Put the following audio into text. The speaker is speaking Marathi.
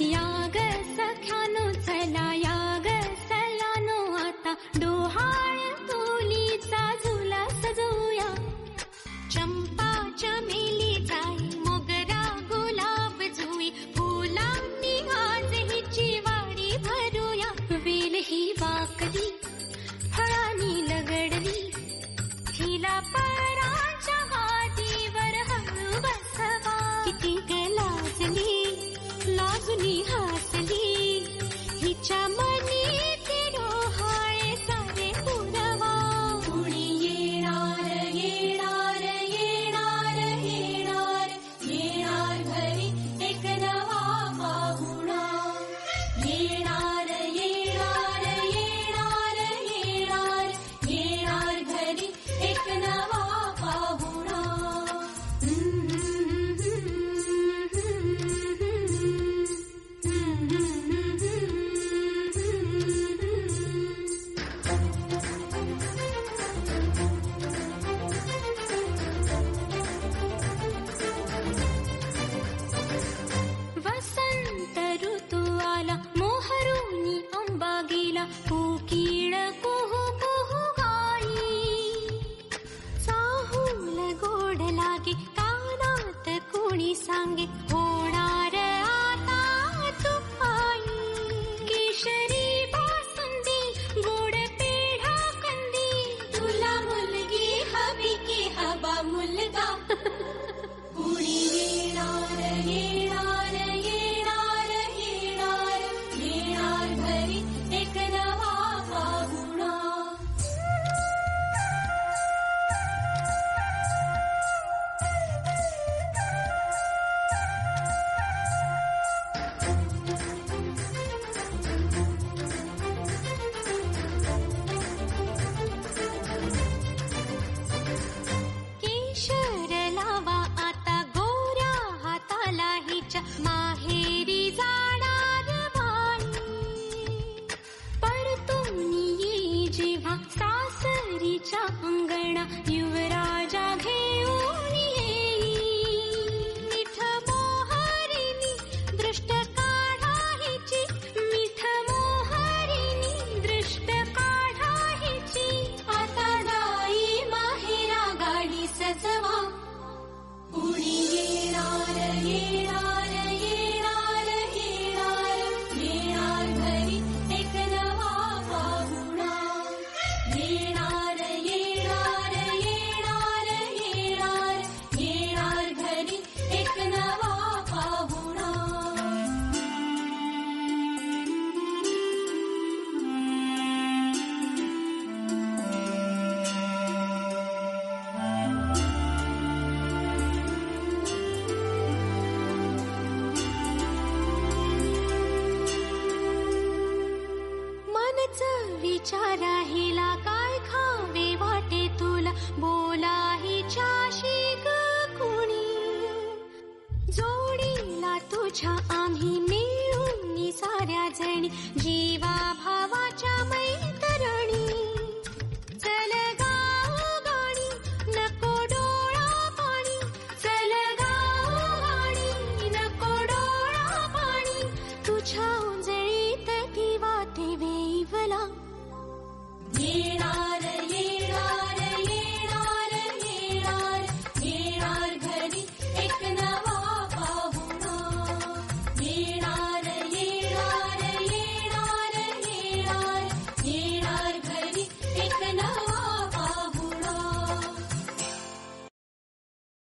याग सख्यानो चला याग सयानो आता डोहाळ तुलीचा झुला सजूया. चंपा चमेली जाई मोगरा गुलाब जुई फुलांनी आज हिची वाडी भरूया. वेल ही वाकली फळांनी लगडली हिला पराच्या गादीवर हळू बसवा. किती ग लाजली लाजुनी हसली हिच्या मनी ती डोहाळे सारे पुरवा. कुणी येणार येणार येणार येणार येणार घरी एक नवा पाहुणा. येणार येणार येणार येणार येणार घरी एक नवा पाहुणा. वसंत ऋतू आला मोहरुनी आंबा गेला कोकिळ कुहू कुहू गाई. चाहूल गोड लागे कानात कोणी सांगे होणार आता तू आई. केशरी बासुंदी गोड पेढा कंदी तुला मुलगी हवी की हवा मुलगा. कुणी येणार येणार येणार येणार येणार घरी एक नवा पाहुणा. केशर लावा आता गोऱ्या हाताला हिच्या माहेरी जाणार बाई. परतून येई जेव्हा सासरीच्या अंगणा युवराजा घेऊन येई. मिठ मोहरिनी दृष्ट काढा हिची मिठ मोहरिनी दृष्ट काढा हिची. आता जाई माहेरा गाडी सजवा. कुणी येणार येणार येणार येणार येणार घरी एक नवा पाहुणा. येणार येणार येणार येणार येणार घरी एक नवा पाहुणा. मनच विचारा हिला काय खावे वाटे तुला बोला हिच्याशी ग कुणी. जोडीला तुझ्या आम्ही मिळून साऱ्या जणी जीवा भावाच्या मैत्रिणी. चल गाऊ गाणी नको डोळा पाणी चल गाऊ गाणी नको डोळा पाणी. तुझ्या उंजळीत ती वाटे वेवला. येणार